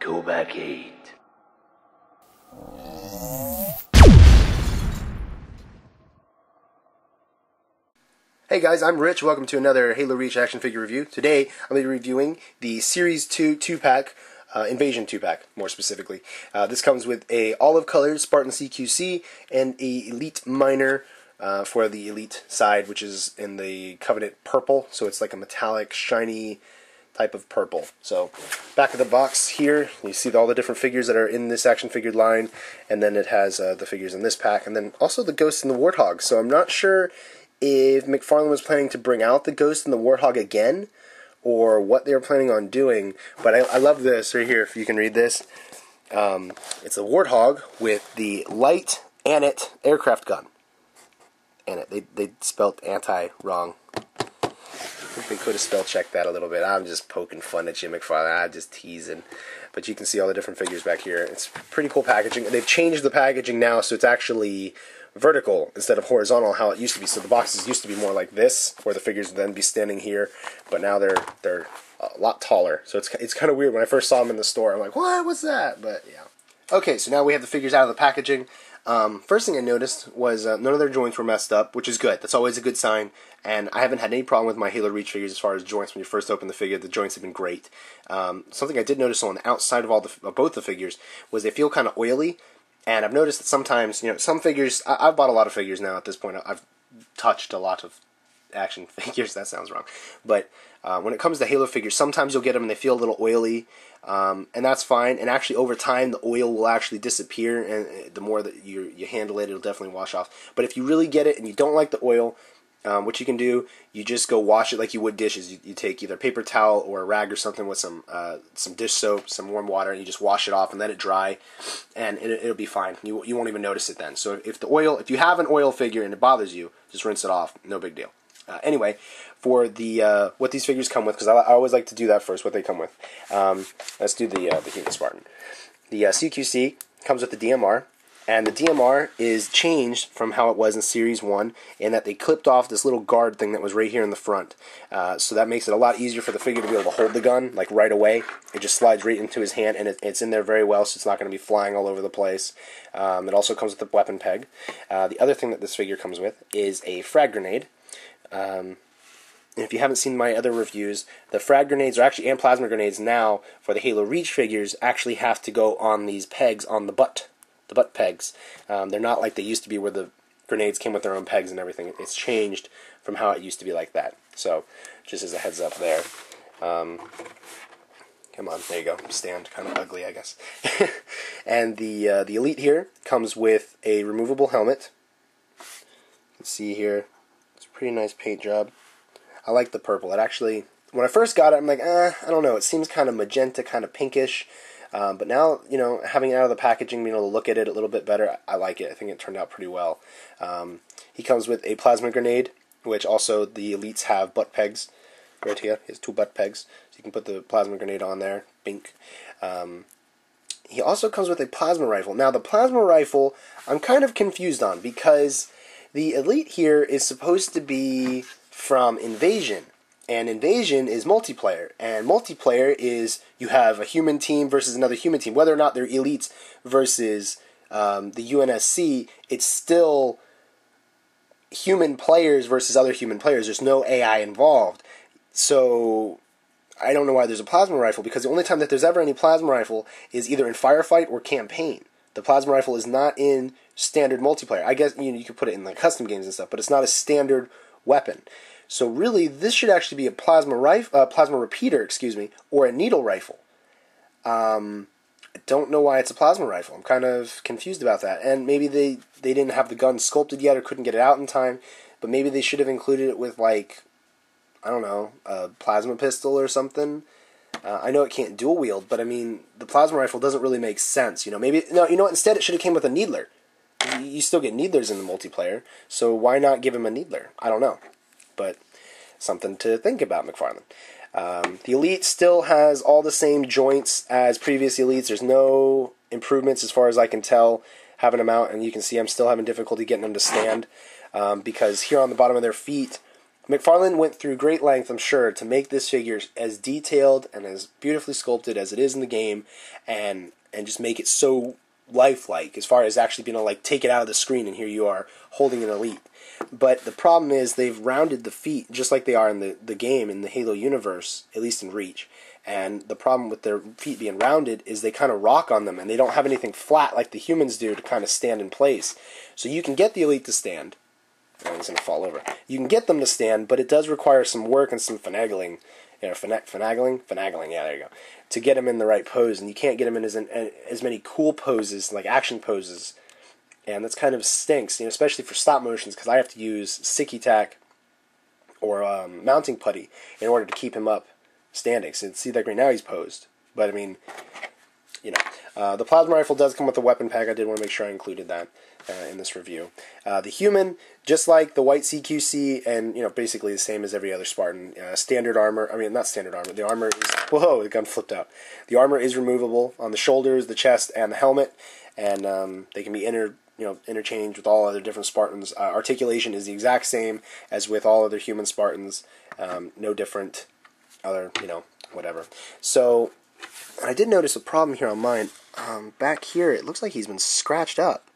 KoBaC 8. Hey guys, I'm Rich. Welcome to another Halo Reach action figure review. Today, I'm going to be reviewing the Series 2 2-pack, Invasion 2-pack, more specifically. This comes with a olive-colored Spartan CQC and a Elite Minor for the Elite side, which is in the Covenant purple, so it's like a metallic, shiny type of purple. So, back of the box here, you see all the different figures that are in this action figure line, and then it has the figures in this pack, and then also the Ghost and the Warthog. So I'm not sure if McFarlane was planning to bring out the Ghost and the Warthog again, or what they were planning on doing, but I love this right here, if you can read this. It's a Warthog with the light Anet aircraft gun. Anet, they spelled anti wrong. I think they could have spell checked that a little bit. I'm just poking fun at you, McFarlane. I'm just teasing. But you can see all the different figures back here. It's pretty cool packaging. They've changed the packaging now, so it's actually vertical instead of horizontal, how it used to be. So the boxes used to be more like this, where the figures would then be standing here, but now they're a lot taller. So it's kind of weird. When I first saw them in the store, I'm like, what? What's that? But yeah. Okay, so now we have the figures out of the packaging. First thing I noticed was none of their joints were messed up, which is good. That's always a good sign. And I haven't had any problem with my Halo Reach figures as far as joints. When you first open the figure, the joints have been great. Something I did notice on the outside of both the figures was they feel kind of oily. And I've noticed that sometimes, some figures, I've bought a lot of figures now at this point. I've touched a lot of action figures. That sounds wrong. But when it comes to Halo figures, sometimes you'll get them and they feel a little oily. And that's fine. And actually, over time, the oil will actually disappear. And the more that you handle it, it'll definitely wash off. But if you really get it and you don't like the oil, what you can do, you just go wash it like you would dishes. You take either a paper towel or a rag or something with some dish soap, some warm water, and you just wash it off and let it dry, and it'll be fine. You won't even notice it then. So if you have an oil figure and it bothers you, just rinse it off. No big deal. Anyway, for the what these figures come with, because I always like to do that first, what they come with. Let's do the Human Spartan. The CQC comes with the DMR. And the DMR is changed from how it was in Series 1 in that they clipped off this little guard thing that was right here in the front. So that makes it a lot easier for the figure to be able to hold the gun, like right away. It just slides right into his hand, and it's in there very well, so it's not going to be flying all over the place. It also comes with a weapon peg. The other thing that this figure comes with is a Frag Grenade. And if you haven't seen my other reviews, the Frag Grenades, or actually and Plasma Grenades now, for the Halo Reach figures, actually have to go on these pegs on the butt pegs. They're not like they used to be where the grenades came with their own pegs and everything. It's changed from how it used to be like that. So, just as a heads up there. Come on, there you go. Stand, kind of ugly, I guess. And the Elite here comes with a removable helmet. You can see here, it's a pretty nice paint job. I like the purple. It actually, when I first got it, I'm like, I don't know. It seems kind of magenta, kind of pinkish. But now, having it out of the packaging, being able to look at it a little bit better, I like it. I think it turned out pretty well. He comes with a Plasma Grenade, which also the Elites have butt pegs. Right here, he has 2 butt pegs. So you can put the Plasma Grenade on there. Bink. He also comes with a Plasma Rifle. Now, the Plasma Rifle, I'm kind of confused on, because the Elite here is supposed to be from Invasion. And Invasion is multiplayer, and multiplayer is you have a human team versus another human team. Whether or not they're elites versus the UNSC, it's still human players versus other human players. There's no AI involved. So I don't know why there's a plasma rifle, because the only time that there's ever any plasma rifle is either in firefight or campaign. The plasma rifle is not in standard multiplayer. I guess you could put it in like custom games and stuff, but it's not a standard weapon. So really, this should actually be a plasma repeater, or a needle rifle. I don't know why it's a plasma rifle. I'm kind of confused about that. And maybe they didn't have the gun sculpted yet or couldn't get it out in time. But maybe they should have included it with, like, I don't know, a plasma pistol or something. I know it can't dual wield, but I mean, the plasma rifle doesn't really make sense. Maybe no. You know what? Instead, it should have came with a needler. You still get needlers in the multiplayer, so why not give him a needler? I don't know. But something to think about, McFarlane. The Elite still has all the same joints as previous Elites. There's no improvements as far as I can tell having them out, and you can see I'm still having difficulty getting them to stand because here on the bottom of their feet, McFarlane went through great length, I'm sure, to make this figure as detailed and as beautifully sculpted as it is in the game, and just make it so lifelike as far as actually being able to like take it out of the screen and here you are holding an Elite. But the problem is they've rounded the feet just like they are in the game, in the Halo universe, at least in Reach. And the problem with their feet being rounded is they kind of rock on them, and they don't have anything flat like the humans do to kind of stand in place. So you can get the Elite to stand. Oh, he's going to fall over. You can get them to stand, but it does require some work and some finagling. Finagling, yeah, there you go. To get them in the right pose, and you can't get them in as many cool poses, like action poses. And that's kind of stinks, especially for stop motions, because I have to use Sicky Tack or mounting putty in order to keep him up standing. So see that right now he's posed. But I mean, the Plasma Rifle does come with a weapon pack. I did want to make sure I included that in this review. The Human, just like the white CQC, and basically the same as every other Spartan. Standard armor. I mean, not standard armor. The armor is whoa, the gun flipped out. The armor is removable on the shoulders, the chest, and the helmet, and they can be interchanged with all other different Spartans. Articulation is the exact same as with all other human Spartans. No different. Other, whatever. So, I did notice a problem here on mine. Back here, it looks like he's been scratched up.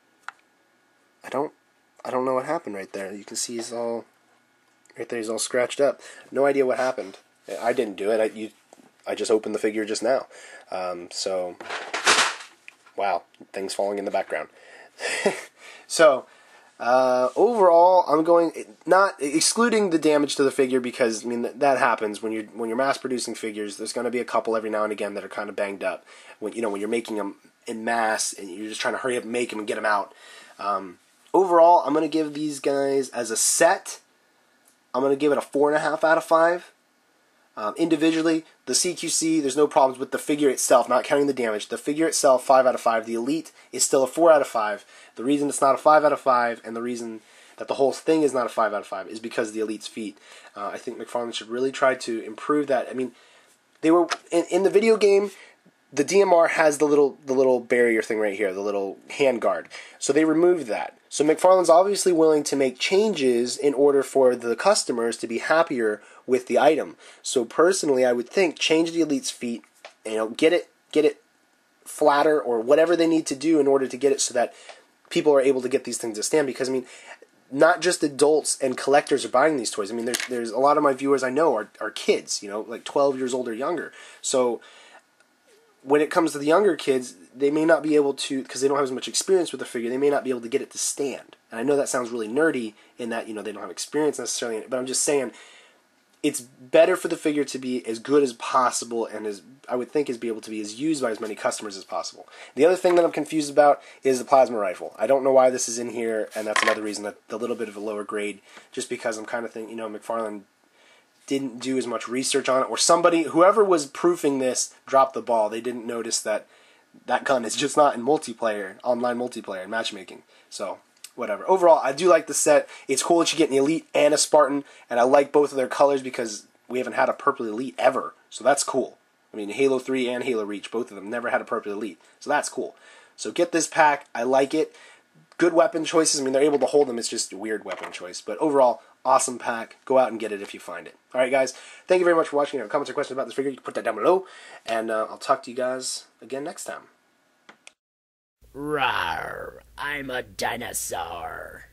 I don't know what happened right there. You can see he's all right there. He's all scratched up. No idea what happened. I didn't do it. I just opened the figure just now. So, wow, things falling in the background. So. Overall, I'm going, not excluding the damage to the figure, because I mean that happens when you're mass producing figures. There's going to be a couple every now and again that are kind of banged up when you're making them in mass and you're just trying to hurry up and make them and get them out. Overall, I'm going to give these guys as a set, I'm going to give it a 4.5 out of 5. Individually, the CQC, there's no problems with the figure itself, not counting the damage. The figure itself, 5 out of 5. The Elite is still a 4 out of 5. The reason it's not a 5 out of 5, and the reason that the whole thing is not a 5 out of 5, is because of the Elite's feet. I think McFarlane should really try to improve that. I mean, they were in the video game. The DMR has the little barrier thing right here, the little hand guard. So they removed that. So McFarlane's obviously willing to make changes in order for the customers to be happier with the item. So personally, I would think change the Elite's feet, get it flatter or whatever they need to do in order to get it so that people are able to get these things to stand. Because I mean, not just adults and collectors are buying these toys. I mean, there's a lot of my viewers I know are kids, like 12 years old or younger. So when it comes to the younger kids, they may not be able to, because they don't have as much experience with the figure, they may not be able to get it to stand. And I know that sounds really nerdy in that, they don't have experience necessarily in it, but I'm just saying it's better for the figure to be as good as possible and as, I would think, be able to be as used by as many customers as possible. The other thing that I'm confused about is the Plasma Rifle. I don't know why this is in here, and that's another reason that the little bit of a lower grade, just because I'm kind of thinking, McFarlane didn't do as much research on it, or whoever was proofing this dropped the ball. They didn't notice that gun is just not in multiplayer, online multiplayer and matchmaking. So, whatever. Overall, I do like the set. It's cool that you get an Elite and a Spartan, and I like both of their colors because we haven't had a purple Elite ever. So that's cool. I mean, Halo 3 and Halo Reach, both of them never had a purple Elite. So that's cool. So get this pack. I like it. Good weapon choices. I mean, they're able to hold them. It's just a weird weapon choice. But overall, awesome pack. Go out and get it if you find it. Alright, guys. Thank you very much for watching. If you have comments or questions about this figure, you can put that down below. And I'll talk to you guys again next time. Rawr, I'm a dinosaur.